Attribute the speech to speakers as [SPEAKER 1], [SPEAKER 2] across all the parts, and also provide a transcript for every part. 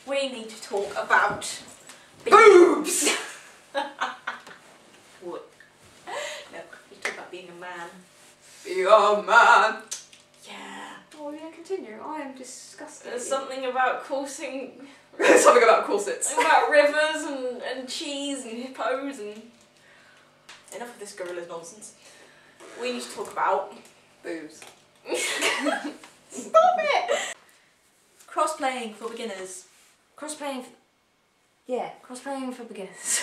[SPEAKER 1] we need to talk about
[SPEAKER 2] boobs!
[SPEAKER 1] What? No, we talk about being a man.
[SPEAKER 2] Be a man!
[SPEAKER 1] Yeah.
[SPEAKER 2] Oh yeah, continue. I am disgusted.
[SPEAKER 1] There's something about coursing...
[SPEAKER 2] Something about corsets.
[SPEAKER 1] Something about rivers and cheese and hippos and... Enough of this gorilla's nonsense. We need to talk about...
[SPEAKER 2] boobs.
[SPEAKER 1] Stop it! Crossplaying for beginners.
[SPEAKER 2] Crossplaying for... Yeah, crossplaying for beginners.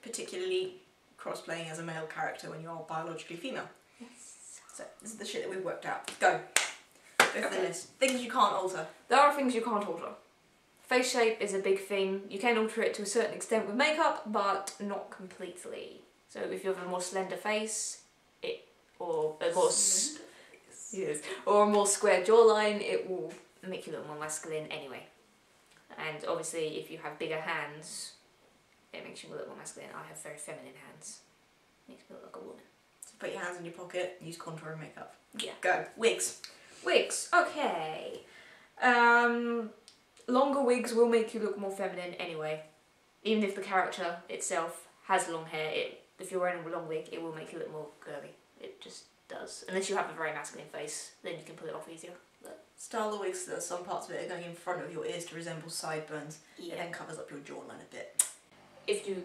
[SPEAKER 1] Particularly crossplaying as a male character when you're biologically female.
[SPEAKER 2] Yes.
[SPEAKER 1] So, this is the shit that we've worked out. Go. Go for the list. Things you can't alter.
[SPEAKER 2] There are things you can't alter. Face shape is a big thing. You can alter it to a certain extent with makeup, but not completely. So if you have a more slender face, or a more square jawline, it will make you look more masculine anyway. And obviously, if you have bigger hands, it makes you look more masculine. I have very feminine hands. Makes me look like a woman.
[SPEAKER 1] So put your hands in your pocket, use contour and makeup.
[SPEAKER 2] Yeah.
[SPEAKER 1] Go. Wigs.
[SPEAKER 2] Wigs. Okay. Longer wigs will make you look more feminine anyway. Even if the character itself has long hair, if you're wearing a long wig, it will make you look more girly. It just does. Unless you have a very masculine face, then you can pull it off easier. But
[SPEAKER 1] Style the wigs so that some parts of it are going in front of your ears to resemble sideburns.
[SPEAKER 2] yeah.
[SPEAKER 1] It then covers up your jawline a bit.
[SPEAKER 2] If you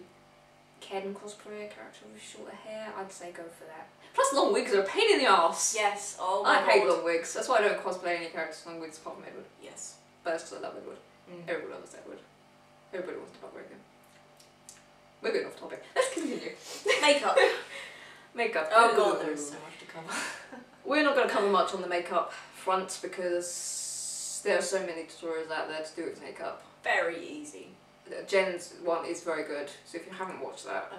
[SPEAKER 2] can cosplay a character with shorter hair, I'd say go for that. Plus long wigs are a pain in the arse.
[SPEAKER 1] Yes, oh my god.
[SPEAKER 2] I hate long wigs. That's why I don't cosplay any characters with long wigs apart from Edward.
[SPEAKER 1] Yes.
[SPEAKER 2] But that's because I love Edward. Everyone loves Edward. Everybody wants to fuck Reagan. We're going off topic. Let's continue.
[SPEAKER 1] Makeup.
[SPEAKER 2] Makeup.
[SPEAKER 1] Oh god, there is so much to cover.
[SPEAKER 2] We're not going to cover much on the makeup front because there are so many tutorials out there to do with makeup.
[SPEAKER 1] Very easy.
[SPEAKER 2] Jen's one is very good, so if you haven't watched that.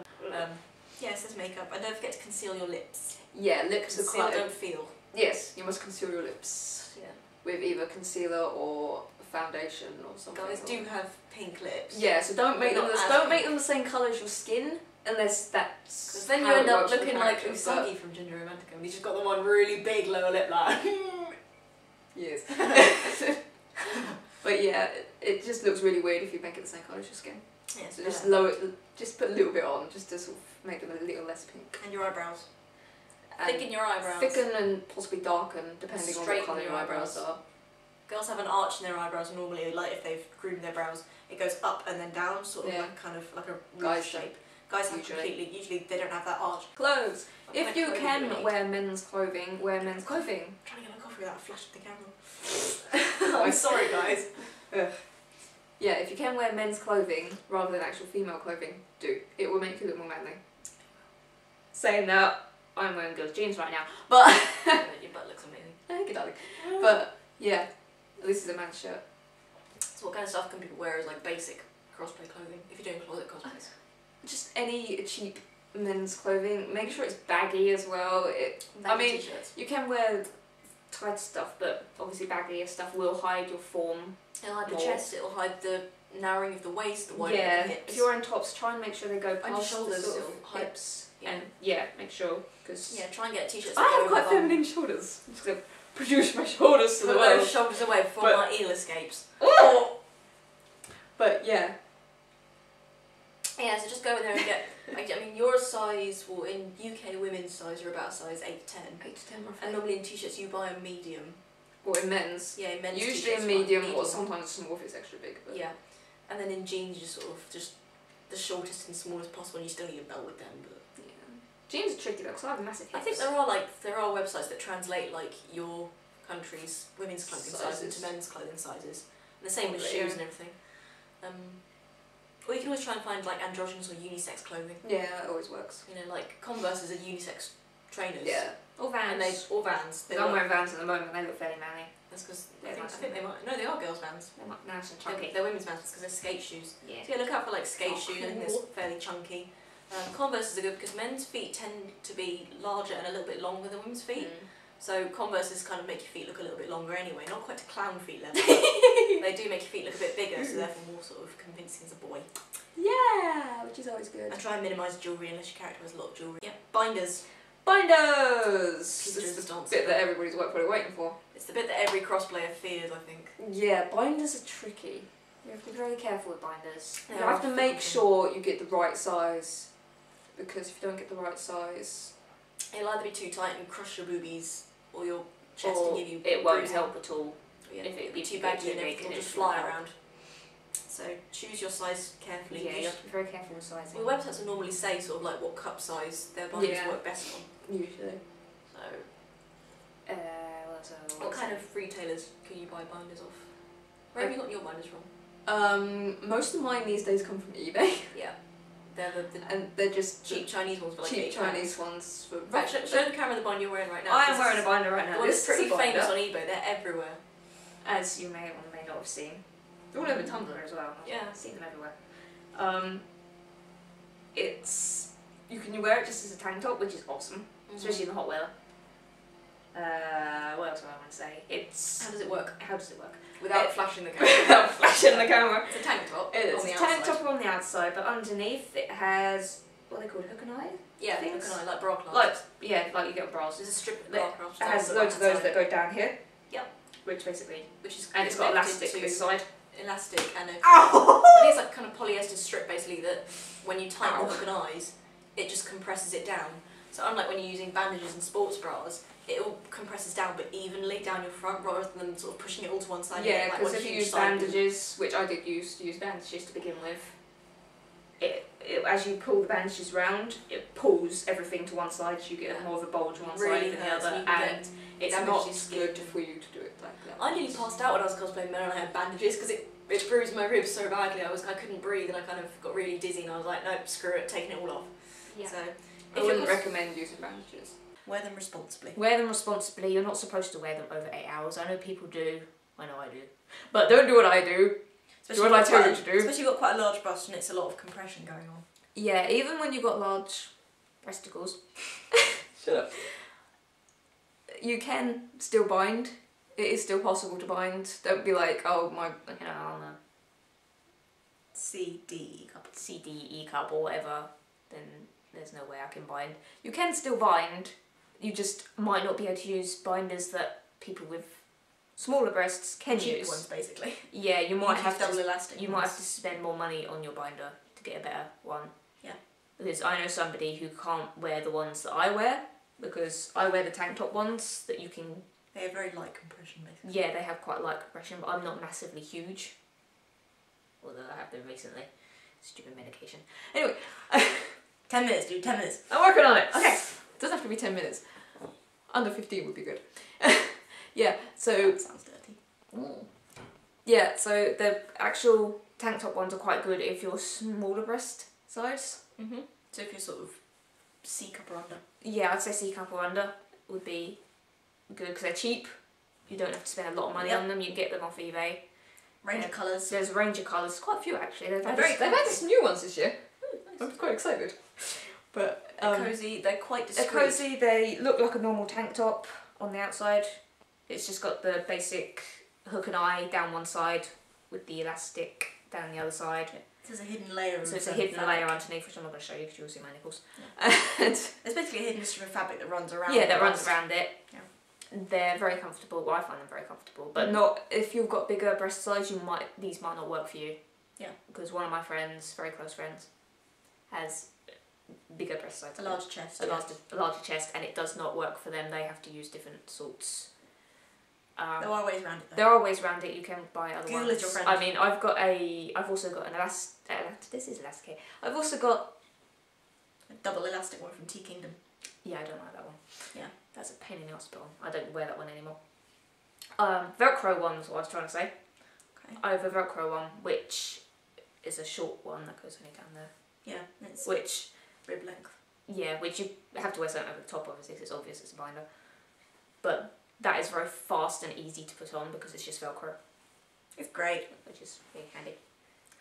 [SPEAKER 1] Yeah, it says makeup. And don't forget to conceal your lips.
[SPEAKER 2] Yeah, lips are
[SPEAKER 1] Conceal
[SPEAKER 2] quite...
[SPEAKER 1] don't feel.
[SPEAKER 2] Yes, you must conceal your lips.
[SPEAKER 1] Yeah.
[SPEAKER 2] With either concealer or foundation or something.
[SPEAKER 1] Guys do have pink lips.
[SPEAKER 2] Yeah, so don't make them
[SPEAKER 1] Not
[SPEAKER 2] the same colour as your skin unless that's
[SPEAKER 1] because then
[SPEAKER 2] how
[SPEAKER 1] you
[SPEAKER 2] it
[SPEAKER 1] end up
[SPEAKER 2] works for the
[SPEAKER 1] looking like
[SPEAKER 2] character,
[SPEAKER 1] Usagi from Ginger Romantica and he's just got the one really big lower lip line.
[SPEAKER 2] Yes. But yeah, it just looks really weird if you make it the same colour as your skin.
[SPEAKER 1] Yeah,
[SPEAKER 2] So just lower it, just put a little bit on, just to sort of make them a little less pink.
[SPEAKER 1] And your eyebrows.
[SPEAKER 2] And
[SPEAKER 1] Thicken your eyebrows.
[SPEAKER 2] thicken and possibly darken, depending on what colour your eyebrows are.
[SPEAKER 1] Girls have an arch in their eyebrows normally, like if they've groomed their brows, it goes up and then down, sort of
[SPEAKER 2] Yeah.
[SPEAKER 1] like kind of like a
[SPEAKER 2] Guys
[SPEAKER 1] roof shape. Guys have usually they don't have that arch.
[SPEAKER 2] Clothes. If you
[SPEAKER 1] Like
[SPEAKER 2] can
[SPEAKER 1] really
[SPEAKER 2] wear men's clothing, wear men's clothing.
[SPEAKER 1] I'm trying to get my coffee without flashing the camera. I'm sorry guys.
[SPEAKER 2] Yeah, if you can wear men's clothing rather than actual female clothing, do. It will make you look more manly. Saying that, I'm wearing girls' jeans right now, but
[SPEAKER 1] Your butt looks amazing.
[SPEAKER 2] thank you, darling. But yeah, this is a man's shirt.
[SPEAKER 1] So what kind of stuff can people wear as like basic crossplay clothing if you're doing closet cosplays?
[SPEAKER 2] Just any cheap men's clothing. Make sure it's baggy as well. I mean,
[SPEAKER 1] T-shirts.
[SPEAKER 2] you can wear tight stuff, but obviously baggier stuff will hide your form.
[SPEAKER 1] It'll hide the
[SPEAKER 2] more.
[SPEAKER 1] chest, it'll hide the narrowing of the waist, the widening
[SPEAKER 2] Yeah,
[SPEAKER 1] of the hips.
[SPEAKER 2] if you're wearing tops, try and make sure they go
[SPEAKER 1] And your
[SPEAKER 2] past
[SPEAKER 1] shoulders,
[SPEAKER 2] the sort
[SPEAKER 1] it'll
[SPEAKER 2] of
[SPEAKER 1] hide-
[SPEAKER 2] hips.
[SPEAKER 1] yeah.
[SPEAKER 2] And yeah, make sure, because
[SPEAKER 1] Yeah, try and get t-shirts that
[SPEAKER 2] I have
[SPEAKER 1] go
[SPEAKER 2] quite
[SPEAKER 1] above.
[SPEAKER 2] feminine shoulders. I'm just going to produce my shoulders to
[SPEAKER 1] Put
[SPEAKER 2] the
[SPEAKER 1] those
[SPEAKER 2] world.
[SPEAKER 1] shoulders away before
[SPEAKER 2] But-
[SPEAKER 1] my eel escapes.
[SPEAKER 2] Oh! But yeah.
[SPEAKER 1] Yeah, so just go in there and get, I mean your size, well in UK women's size you're about a size 8 to 10.
[SPEAKER 2] 8 to 10 roughly.
[SPEAKER 1] And normally in t-shirts you buy a medium.
[SPEAKER 2] Or in men's.
[SPEAKER 1] Yeah, in men's
[SPEAKER 2] Usually
[SPEAKER 1] t-shirts
[SPEAKER 2] a
[SPEAKER 1] you buy
[SPEAKER 2] medium or sometimes a small if it's extra big. But
[SPEAKER 1] Yeah. And then in jeans you just sort of, just the shortest and smallest possible and you still need a belt with them. But
[SPEAKER 2] yeah. Jeans are tricky though because I have massive hips.
[SPEAKER 1] I think there are websites that translate like your country's women's clothing sizes into men's clothing sizes. And the same with
[SPEAKER 2] Probably,
[SPEAKER 1] shoes
[SPEAKER 2] yeah.
[SPEAKER 1] and everything. Or you can always try and find like androgynous or unisex clothing.
[SPEAKER 2] Yeah, it always works.
[SPEAKER 1] You know, like Converse are unisex trainers.
[SPEAKER 2] Yeah. Or Vans.
[SPEAKER 1] And or Vans. They
[SPEAKER 2] I'm
[SPEAKER 1] work.
[SPEAKER 2] wearing Vans at the moment, they look fairly manly.
[SPEAKER 1] That's because
[SPEAKER 2] They're
[SPEAKER 1] I
[SPEAKER 2] nice
[SPEAKER 1] think they might. No, they are girls' Vans.
[SPEAKER 2] They're nice and chunky.
[SPEAKER 1] They're women's Vans because they're skate shoes.
[SPEAKER 2] Yeah.
[SPEAKER 1] So yeah, look out for like skate
[SPEAKER 2] Oh,
[SPEAKER 1] shoes. I think
[SPEAKER 2] cool.
[SPEAKER 1] they're fairly chunky. Converses are good because men's feet tend to be larger and a little bit longer than women's feet. So Converses kind of make your feet look a little bit longer anyway, not quite to clown feet level. They do make your feet look a bit bigger, so therefore more sort of convincing as a boy.
[SPEAKER 2] Yeah, which is always good.
[SPEAKER 1] And try and minimise jewellery unless your character has a lot of jewellery. Yeah, binders.
[SPEAKER 2] Binders!
[SPEAKER 1] Piece
[SPEAKER 2] This
[SPEAKER 1] de
[SPEAKER 2] is the
[SPEAKER 1] resistance.
[SPEAKER 2] bit that everybody's probably waiting for.
[SPEAKER 1] It's the bit that every crossplayer fears, I think.
[SPEAKER 2] Yeah, binders are tricky. You have to be very careful with binders.
[SPEAKER 3] You have to make sure you get the right size, because if you don't get the right size,
[SPEAKER 1] it'll either be too tight and crush your boobies, or your chest
[SPEAKER 2] or
[SPEAKER 1] and give you
[SPEAKER 2] it won't
[SPEAKER 1] bruising.
[SPEAKER 2] help at all.
[SPEAKER 1] Yeah,
[SPEAKER 2] if it
[SPEAKER 1] be
[SPEAKER 2] gets
[SPEAKER 1] too
[SPEAKER 2] too
[SPEAKER 1] baggy and
[SPEAKER 2] big,
[SPEAKER 1] everything will
[SPEAKER 2] it
[SPEAKER 1] just
[SPEAKER 2] won't
[SPEAKER 1] fly
[SPEAKER 2] help.
[SPEAKER 1] around. So choose your size carefully.
[SPEAKER 2] Yeah, you have to be very careful with sizing.
[SPEAKER 1] Well, websites will normally say sort of like what cup size their binders work best on.
[SPEAKER 3] usually.
[SPEAKER 1] So,
[SPEAKER 2] what
[SPEAKER 1] kind of retailers can you buy binders off? Where have you gotten your binders from?
[SPEAKER 3] Most of mine these days come from eBay.
[SPEAKER 1] Yeah. They're
[SPEAKER 3] and they're just
[SPEAKER 1] cheap Chinese ones for like
[SPEAKER 3] cheap
[SPEAKER 1] £8.
[SPEAKER 3] Chinese ones for.
[SPEAKER 1] Right, show the camera the binder you're wearing right now.
[SPEAKER 2] I am wearing a binder right now.
[SPEAKER 1] The one that's
[SPEAKER 2] This
[SPEAKER 1] pretty
[SPEAKER 2] is a binder,
[SPEAKER 1] famous on eBay. They're everywhere.
[SPEAKER 2] as you may or may not have seen. They're all over Tumblr as well.
[SPEAKER 1] Yeah.
[SPEAKER 2] I've seen them everywhere. You can wear it just as a tank top, which is awesome, especially in the hot weather. What else do I want to say?
[SPEAKER 1] How does it work?
[SPEAKER 2] How does it work?
[SPEAKER 1] Without flashing the camera.
[SPEAKER 2] Without flashing the camera.
[SPEAKER 1] It's a tank top.
[SPEAKER 2] It's
[SPEAKER 1] on the
[SPEAKER 2] a tank
[SPEAKER 1] outside.
[SPEAKER 2] top on the outside, but underneath it has what are they called, hook and eye?
[SPEAKER 1] Yeah,
[SPEAKER 2] things?
[SPEAKER 1] hook and eye, like bra clasps.
[SPEAKER 2] like you get with bras.
[SPEAKER 1] There's a strip of
[SPEAKER 2] It
[SPEAKER 1] bra clasps.
[SPEAKER 2] has
[SPEAKER 1] on the
[SPEAKER 2] loads of those
[SPEAKER 1] right-hand
[SPEAKER 2] that go down here.
[SPEAKER 1] Yep.
[SPEAKER 2] Which basically,
[SPEAKER 1] which is
[SPEAKER 2] and it's got
[SPEAKER 1] connected
[SPEAKER 2] elastic
[SPEAKER 1] to
[SPEAKER 2] this side.
[SPEAKER 1] elastic and a
[SPEAKER 2] Ow!
[SPEAKER 1] I think it's like kind of polyester strip basically that when you tighten the hook and eyes, it just compresses it down. So unlike when you're using bandages and sports bras, it all compresses down but evenly down your front rather than sort of pushing it all to one side.
[SPEAKER 2] Yeah,
[SPEAKER 1] like
[SPEAKER 2] because
[SPEAKER 1] one
[SPEAKER 2] if you
[SPEAKER 1] huge
[SPEAKER 2] use
[SPEAKER 1] side
[SPEAKER 2] bandages, which I did use bandages to begin with, it as you pull the bandages round, it pulls everything to one side, so you get more of a bulge on one
[SPEAKER 1] really
[SPEAKER 2] side than the
[SPEAKER 1] hurts,
[SPEAKER 2] other,
[SPEAKER 1] and you can
[SPEAKER 2] and it's
[SPEAKER 1] damage
[SPEAKER 2] not
[SPEAKER 1] your skin.
[SPEAKER 3] Good for you to do it like that.
[SPEAKER 1] I nearly passed out when I was cosplaying men and I had bandages because it bruised my ribs so badly. I couldn't breathe and I kind of got really dizzy and I was like, nope, screw it, taking it all off.
[SPEAKER 2] Yeah.
[SPEAKER 1] So
[SPEAKER 3] I wouldn't recommend using bandages.
[SPEAKER 1] wear them responsibly.
[SPEAKER 2] Wear them responsibly. You're not supposed to wear them over 8 hours. I know people do. I know I do. But don't do what I do. Do what I tell you to do.
[SPEAKER 1] Especially if you've got quite a large bust and it's a lot of compression going on.
[SPEAKER 2] Yeah, even when you've got large breasticles.
[SPEAKER 3] Shut up.
[SPEAKER 2] You can still bind. It is still possible to bind. Don't be like, oh my, I'm a
[SPEAKER 1] C, D, E cup.
[SPEAKER 2] C, D, E cup or whatever, then there's no way I can bind. You can still bind. You just might not be able to use binders that people with smaller breasts can
[SPEAKER 1] Cheap
[SPEAKER 2] use.
[SPEAKER 1] ones, basically.
[SPEAKER 2] Yeah, you might have
[SPEAKER 1] double
[SPEAKER 2] to.
[SPEAKER 1] elastic.
[SPEAKER 2] You might have to spend more money on your binder to get a better one.
[SPEAKER 1] Yeah.
[SPEAKER 2] Because I know somebody who can't wear the ones that I wear, because I wear the tank top ones that you can.
[SPEAKER 1] They have very light compression, basically.
[SPEAKER 2] Yeah, they have quite light compression, but I'm not massively huge. Although I have been recently. Stupid medication. Anyway.
[SPEAKER 1] 10 minutes, dude, 10 minutes.
[SPEAKER 2] I'm working on it.
[SPEAKER 3] Okay. It doesn't have to be 10 minutes. Under 15 would be good. Yeah, so.
[SPEAKER 1] That sounds dirty.
[SPEAKER 2] Yeah, so the actual tank top ones are quite good if you're smaller breast size.
[SPEAKER 1] Mm-hmm. So if you're sort of C cup or under.
[SPEAKER 2] Yeah, I'd say C cup or under would be good because they're cheap. You don't have to spend a lot of money on them. You can get them off eBay.
[SPEAKER 1] Range of colours.
[SPEAKER 2] There's a range of colours. Quite a few actually. They've
[SPEAKER 3] They've had some new ones this year.
[SPEAKER 1] Nice.
[SPEAKER 3] I'm quite excited. But
[SPEAKER 1] They're cosy, they're quite
[SPEAKER 2] They're
[SPEAKER 1] discreet.
[SPEAKER 2] cosy. They look like a normal tank top on the outside. It's just got the basic hook and eye down one side with the elastic down the other side.
[SPEAKER 1] There's a hidden layer of
[SPEAKER 2] So it's a
[SPEAKER 1] fabric.
[SPEAKER 2] hidden layer underneath, which I'm not going to show you because you'll see my nipples.
[SPEAKER 1] Yeah.
[SPEAKER 2] And
[SPEAKER 1] There's basically a hidden strip of fabric that runs around.
[SPEAKER 2] yeah, that
[SPEAKER 1] the
[SPEAKER 2] runs
[SPEAKER 1] bust.
[SPEAKER 2] around it.
[SPEAKER 1] Yeah.
[SPEAKER 2] They're very comfortable. Well, I find them very comfortable, but not if you've got bigger breast size. These might not work for you.
[SPEAKER 1] Yeah.
[SPEAKER 2] Because one of my friends, very close friends, has bigger breast size.
[SPEAKER 1] A large chest.
[SPEAKER 2] A larger chest, and it does not work for them. They have to use different sorts.
[SPEAKER 1] There are ways around it though.
[SPEAKER 2] There are ways around it. You can buy other
[SPEAKER 1] Google
[SPEAKER 2] ones.
[SPEAKER 1] is your friend.
[SPEAKER 2] I mean, I've also got an this is elastic. I've also got.
[SPEAKER 1] A double elastic one from Tea Kingdom.
[SPEAKER 2] Yeah, I don't like that one.
[SPEAKER 1] Yeah.
[SPEAKER 2] That's a pain in the hospital. I don't wear that one anymore. Velcro one was what I was trying to say.
[SPEAKER 1] Okay.
[SPEAKER 2] I have a Velcro one, which is a short one that goes only down there.
[SPEAKER 1] Yeah, it's
[SPEAKER 2] Which,
[SPEAKER 1] rib length.
[SPEAKER 2] yeah, which you have to wear something over the top, obviously, 'cause it's obvious it's a binder. But that is very fast and easy to put on because it's just Velcro,
[SPEAKER 1] It's great.
[SPEAKER 2] which is really handy.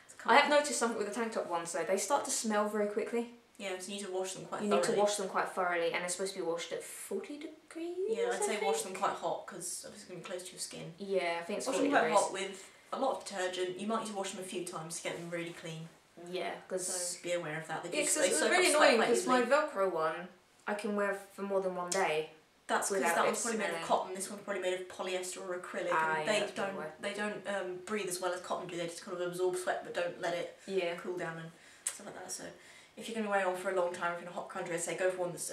[SPEAKER 1] It's
[SPEAKER 2] I have noticed something with the tank top ones though, they start to smell very quickly.
[SPEAKER 1] Yeah, so you need to wash them quite
[SPEAKER 2] You
[SPEAKER 1] thoroughly.
[SPEAKER 2] need to wash them quite thoroughly, and they're supposed to be washed at 40 degrees.
[SPEAKER 1] Yeah, I'd
[SPEAKER 2] I
[SPEAKER 1] say wash
[SPEAKER 2] think.
[SPEAKER 1] them quite hot because obviously it's going to be close to your skin.
[SPEAKER 2] Yeah, I think it's
[SPEAKER 1] Wash
[SPEAKER 2] 40
[SPEAKER 1] them quite
[SPEAKER 2] degrees.
[SPEAKER 1] hot with a lot of detergent. You might need to wash them a few times to get them really clean.
[SPEAKER 2] Yeah, because
[SPEAKER 1] So be aware of that. They
[SPEAKER 2] yeah,
[SPEAKER 1] do-
[SPEAKER 2] 'cause
[SPEAKER 1] they
[SPEAKER 2] it's
[SPEAKER 1] soak
[SPEAKER 2] really
[SPEAKER 1] up sweat
[SPEAKER 2] annoying
[SPEAKER 1] quite
[SPEAKER 2] because my
[SPEAKER 1] easily.
[SPEAKER 2] Velcro one I can wear for more than one day,
[SPEAKER 1] That's because
[SPEAKER 2] without
[SPEAKER 1] that
[SPEAKER 2] it
[SPEAKER 1] one's probably made of
[SPEAKER 2] smelling.
[SPEAKER 1] cotton. This one's probably made of polyester or acrylic.
[SPEAKER 2] Ah,
[SPEAKER 1] And
[SPEAKER 2] yeah, that's probably why.
[SPEAKER 1] they don't breathe as well as cotton do. They just kind of absorb sweat but don't let it cool down and stuff like that. So if you're going to wear one for a long time, if you're in a hot country, I'd say go for one that's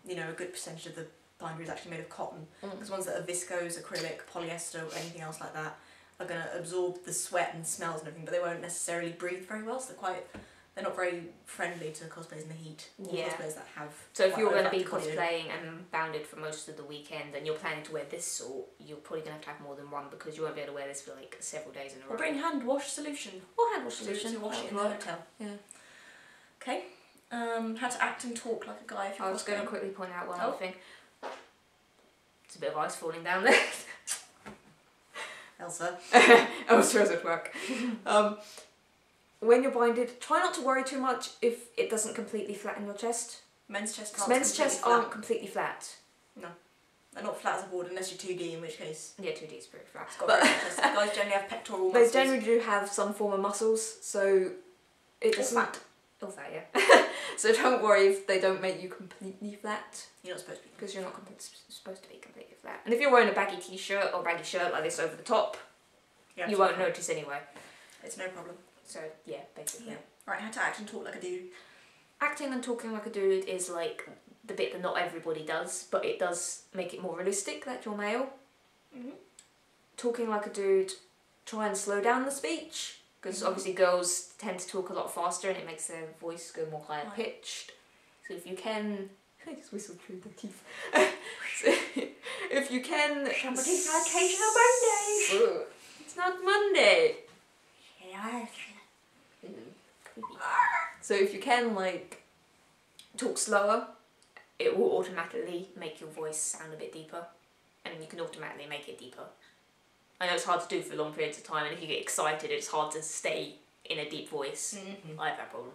[SPEAKER 1] you know, a good percentage of the binder is actually made of cotton. Because ones that are viscose, acrylic, polyester, or anything else like that are going to absorb the sweat and smells and everything, but they won't necessarily breathe very well. So they're not very friendly to cosplayers in the heat. Or cosplayers that have.
[SPEAKER 2] So if you're going to be
[SPEAKER 1] olfactory
[SPEAKER 2] cosplaying and bounded for most of the weekend, and you're planning to wear this sort, you're probably going to have more than one because you won't be able to wear this for like several days in a row.
[SPEAKER 1] Or bring hand wash solution.
[SPEAKER 2] Or hand wash solution.
[SPEAKER 1] To wash it in the hotel. Yeah. Okay. How to act and talk like a guy if you're
[SPEAKER 2] I was going to
[SPEAKER 1] cosplaying.
[SPEAKER 2] quickly point out one other thing. It's a bit of ice falling down there.
[SPEAKER 1] Elsa.
[SPEAKER 3] Elsa's at work. When you're binded, try not to worry too much if it doesn't completely flatten your chest.
[SPEAKER 1] Men's chest
[SPEAKER 3] Aren't completely flat.
[SPEAKER 1] No. They're not flat as a board unless you're 2D, in which case...
[SPEAKER 2] Yeah, 2D is pretty flat.
[SPEAKER 1] It's got very flat chest. Guys generally have pectoral
[SPEAKER 3] They
[SPEAKER 1] muscles.
[SPEAKER 3] generally do have some form of muscles, so it doesn't...
[SPEAKER 2] All fat, yeah.
[SPEAKER 3] So don't worry if they don't make you completely flat.
[SPEAKER 1] You're not supposed to be.
[SPEAKER 2] Because you're not supposed to be completely flat. And if you're wearing a baggy t-shirt or baggy shirt like this over the top, you won't notice anyway.
[SPEAKER 1] It's no problem.
[SPEAKER 2] So, yeah, basically.
[SPEAKER 1] Yeah. Right, how to act and talk like a dude.
[SPEAKER 2] Acting and talking like a dude is like the bit that not everybody does, but it does make it more realistic that you're male. Talking like a dude, try and slow down the speech, because obviously girls tend to talk a lot faster and it makes their voice go more higher pitched. So if you can... I just whistled through the teeth. So if you can...
[SPEAKER 1] Somebody's occasional Monday.
[SPEAKER 3] It's not Monday. So if you can, like, talk slower,
[SPEAKER 2] it will automatically make your voice sound a bit deeper, and you can automatically make it deeper. I know it's hard to do for long periods of time, and if you get excited, it's hard to stay in a deep voice. I have that problem.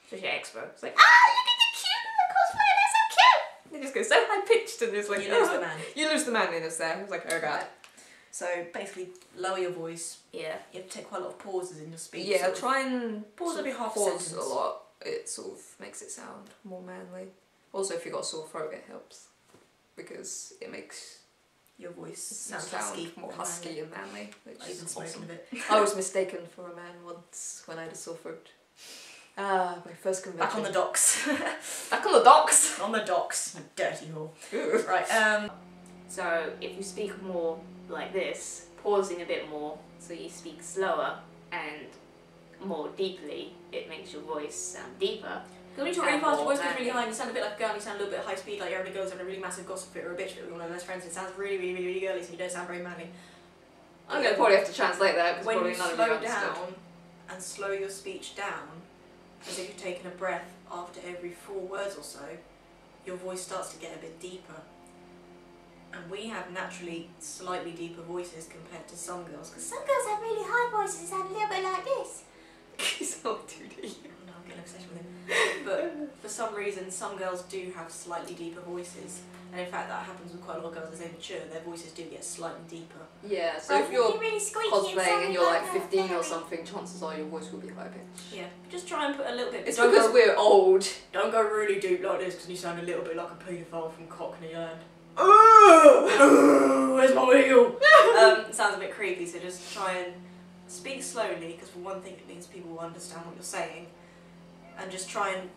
[SPEAKER 2] Especially at Expo. It's like, look at the cute cosplay, they're so cute! They just go so high pitched, and it's like,
[SPEAKER 1] you lose the man.
[SPEAKER 3] You lose the manliness there. It's like, oh god.
[SPEAKER 1] So basically, lower your voice.
[SPEAKER 2] Yeah.
[SPEAKER 1] You have to take quite a lot of pauses in your speech.
[SPEAKER 3] Yeah, try and
[SPEAKER 1] pause every half
[SPEAKER 3] pause
[SPEAKER 1] sentence.
[SPEAKER 3] a lot. It sort of makes it sound more manly. Also, if you've got a sore throat, it helps because it makes
[SPEAKER 1] your voice
[SPEAKER 3] sound
[SPEAKER 1] husky,
[SPEAKER 3] more husky and manly. Which
[SPEAKER 1] I even
[SPEAKER 3] is
[SPEAKER 1] smoking
[SPEAKER 3] awesome.
[SPEAKER 1] a bit.
[SPEAKER 3] I was mistaken for a man once when I had a sore throat. My first convention.
[SPEAKER 1] Back on the docks.
[SPEAKER 3] Back on the docks.
[SPEAKER 1] On the docks, you dirty whore. Right.
[SPEAKER 2] So if you speak more like this, pausing a bit more, so you speak slower and more deeply, it makes your voice sound deeper.
[SPEAKER 1] When you talk really fast, your voice goes really high and you sound a bit like a girl and you sound a little bit high speed, like you're having a girl's having a really massive gossip fit or a bitch fit with one of their best friends. It sounds really, really, really, really girly, so you don't sound very manly.
[SPEAKER 3] I'm going to probably have to translate that because
[SPEAKER 1] when
[SPEAKER 3] probably
[SPEAKER 1] you
[SPEAKER 3] none of
[SPEAKER 1] slow
[SPEAKER 3] you understood.
[SPEAKER 1] down and slow your speech down, as if you're taking a breath after every 4 words or so, your voice starts to get a bit deeper. And we have naturally slightly deeper voices compared to some girls, because some girls have really high voices and sound a little bit like this.
[SPEAKER 3] He's not 2D.
[SPEAKER 1] No, I'm getting obsessed with him. But for some reason, some girls do have slightly deeper voices. And in fact, that happens with quite a lot of girls as they mature. Their voices do get slightly deeper.
[SPEAKER 3] Yeah, so if you're
[SPEAKER 1] really squeaky
[SPEAKER 3] cosplaying and you're like 15 or something, chances are your voice will be high pitched.
[SPEAKER 1] Yeah, just try and put a little bit...
[SPEAKER 3] It's because we're old.
[SPEAKER 1] Don't go really deep like this because you sound a little bit like a paedophile from Cockney Land. Oh, where's my wheel? Sounds a bit creepy, so just try and speak slowly, because for one thing it means people will understand what you're saying, and just try and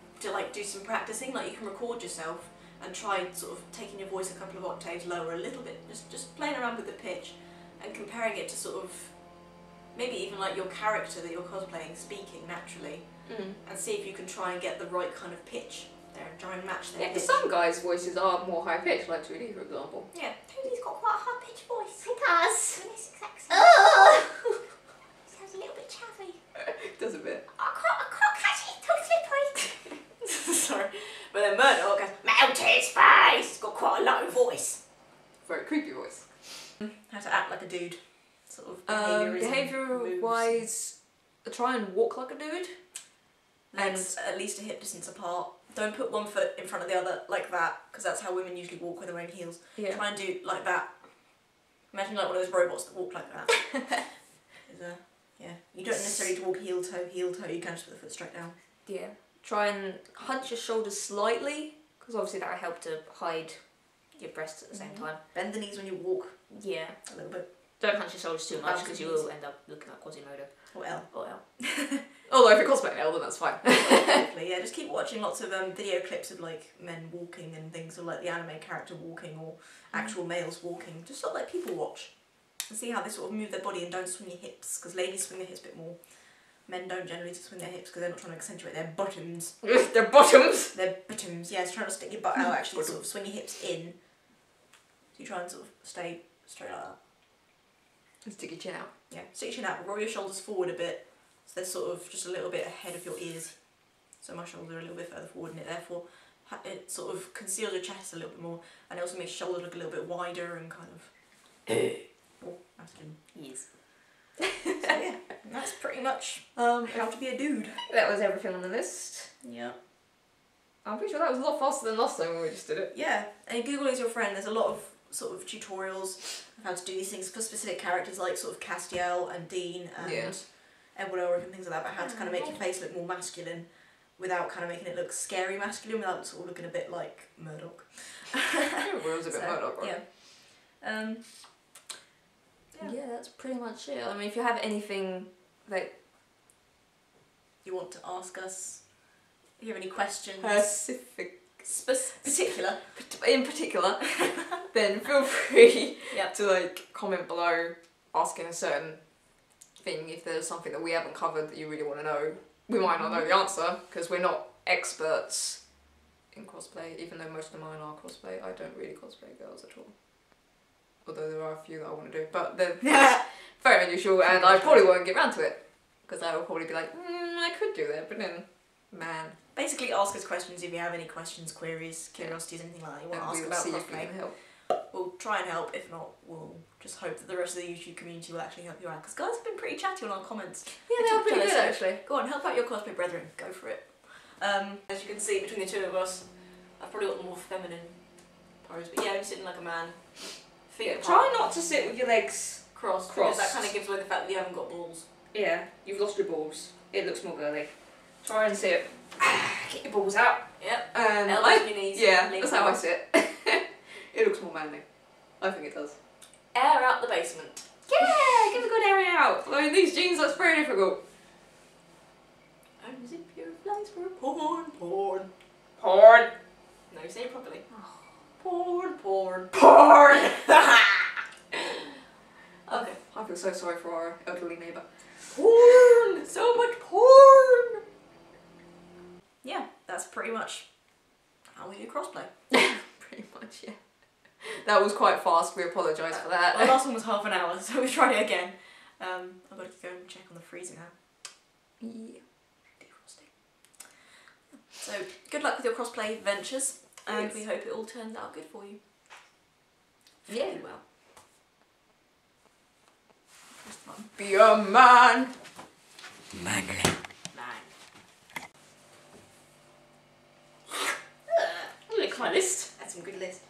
[SPEAKER 1] do some practicing. Like you can record yourself and try sort of taking your voice a couple of octaves lower a little bit, just playing around with the pitch and comparing it to sort of maybe even like your character that you're cosplaying speaking naturally, and see if you can try and get the right kind of pitch there and try and match their
[SPEAKER 3] Yeah,
[SPEAKER 1] pitch.
[SPEAKER 3] some guys' voices are more high pitched, like 2D for example.
[SPEAKER 1] Yeah.
[SPEAKER 4] Tony's got quite a high pitched voice. He does. With this exact same. Sounds a little bit chavvy.
[SPEAKER 3] Does a bit.
[SPEAKER 4] I can't catch it. It's too slippery.
[SPEAKER 1] Sorry. But then Murdoch goes, melt his face! He's got quite a low voice.
[SPEAKER 3] Very creepy voice.
[SPEAKER 1] How to act like a dude. Sort of
[SPEAKER 3] Behaviour-wise, try and walk like a dude.
[SPEAKER 1] Legs at least a hip distance apart. Don't put one foot in front of the other like that, because that's how women usually walk when they're wearing heels.
[SPEAKER 3] Yeah.
[SPEAKER 1] Try and do like that. Imagine like one of those robots that walk like that. Yeah. You don't necessarily need to walk heel toe. You can just put the foot straight down.
[SPEAKER 2] Yeah. Try and hunch your shoulders slightly, because obviously that will help to hide your breasts at the same time.
[SPEAKER 1] Bend the knees when you walk
[SPEAKER 2] Yeah.
[SPEAKER 1] a little bit.
[SPEAKER 2] Don't punch your shoulders too much
[SPEAKER 1] Bounce
[SPEAKER 2] because
[SPEAKER 1] your
[SPEAKER 2] you
[SPEAKER 1] knees.
[SPEAKER 2] will end up looking like Quasimodo.
[SPEAKER 1] Or L.
[SPEAKER 2] Or L.
[SPEAKER 3] Although if it cosplay L, then that's fine.
[SPEAKER 1] Hopefully, yeah. Just keep watching lots of video clips of like men walking and things, or like the anime character walking, or actual males walking. Just sort of like people watch and see how they sort of move their body and don't swing your hips, because ladies swing their hips a bit more. Men don't generally swing their hips because they're not trying to accentuate their bottoms.
[SPEAKER 3] Their bottoms.
[SPEAKER 1] Their bottoms, yeah, it's trying to stick your butt out, actually sort of swing your hips in. So you try and sort of stay straight like that.
[SPEAKER 3] And stick your chin out.
[SPEAKER 1] Yeah, stick your chin out, roll your shoulders forward a bit, so they're sort of just a little bit ahead of your ears. So my shoulders are a little bit further forward, and it therefore it sort of conceals your chest a little bit more, and it also makes your shoulders look a little bit wider and kind of more masculine.
[SPEAKER 2] Yes.
[SPEAKER 1] So yeah, and that's pretty much how to be a dude.
[SPEAKER 3] That was everything on the list.
[SPEAKER 1] Yeah.
[SPEAKER 3] I'm pretty sure that was a lot faster than last time when we just did it.
[SPEAKER 1] Yeah, and Google is your friend. There's a lot of sort of tutorials of how to do these things for specific characters like sort of Castiel and Dean and Edward Ulrich and things like that, but how to kind of make your face look more masculine without kind of making it look scary masculine, without sort of looking a bit like Murdoch.
[SPEAKER 3] Everyone's a bit Murdoch, right?
[SPEAKER 1] Yeah.
[SPEAKER 3] Yeah, that's pretty much it. I mean, if you have anything that
[SPEAKER 1] You want to ask us, if you have any questions, particular,
[SPEAKER 3] in particular, then feel free
[SPEAKER 1] Yep.
[SPEAKER 3] to like comment below asking a certain thing. If there's something that we haven't covered that you really want to know, we might not know the answer because we're not experts in cosplay, even though most of mine are cosplay. I don't really cosplay girls at all. Although there are a few that I want to do, but they're very unusual, and I probably won't get round to it because I will probably be like, I could do that, but then, man.
[SPEAKER 1] Basically, ask us questions if you have any questions, queries, curiosities, anything like that you want to ask
[SPEAKER 3] we'll
[SPEAKER 1] about
[SPEAKER 3] see if we
[SPEAKER 1] cosplay.
[SPEAKER 3] can help.
[SPEAKER 1] We'll try and help. If not, we'll just hope that the rest of the YouTube community will actually help you out. Because guys have been pretty chatty on our comments.
[SPEAKER 3] Yeah, they are pretty good actually.
[SPEAKER 1] Go on, help out your cosplay brethren. Go for it. As you can see between the two of us, I've probably got the more feminine pose. But yeah, I'm sitting like a man. Feet apart,
[SPEAKER 2] Try not to sit with your legs
[SPEAKER 1] crossed, because that kind of gives away the fact that you haven't got balls.
[SPEAKER 2] Yeah, you've lost your balls. It looks more girly. Try and sit. Get your balls out.
[SPEAKER 1] Yep.
[SPEAKER 3] And
[SPEAKER 1] Elbows on your knees.
[SPEAKER 3] yeah,
[SPEAKER 1] legs
[SPEAKER 3] that's how I
[SPEAKER 1] out.
[SPEAKER 3] sit. It looks more manly. I think it does.
[SPEAKER 1] Air out the basement.
[SPEAKER 2] Yeah, give a good area out.
[SPEAKER 3] I mean, these jeans, that's very difficult.
[SPEAKER 1] Unzip your flies for porn.
[SPEAKER 2] Porn.
[SPEAKER 1] No, say it properly. Porn.
[SPEAKER 3] Porn!
[SPEAKER 1] Okay.
[SPEAKER 3] I feel so sorry for our elderly neighbour.
[SPEAKER 1] Porn! So much porn! Yeah, that's pretty much how we do crossplay.
[SPEAKER 3] Pretty much, yeah. That was quite fast, we apologise for that.
[SPEAKER 1] Our last one was half an hour, so we tried it again. I've got to go and check on the freezer now.
[SPEAKER 3] Yeah.
[SPEAKER 1] Defrosting. So, good luck with your crossplay ventures, and
[SPEAKER 3] Yes.
[SPEAKER 1] we hope it all turns out good for you.
[SPEAKER 2] Yeah.
[SPEAKER 1] Fairly well. Press the button.
[SPEAKER 3] Be a man!
[SPEAKER 1] Manly.
[SPEAKER 2] Look at my list.
[SPEAKER 1] That's some good list.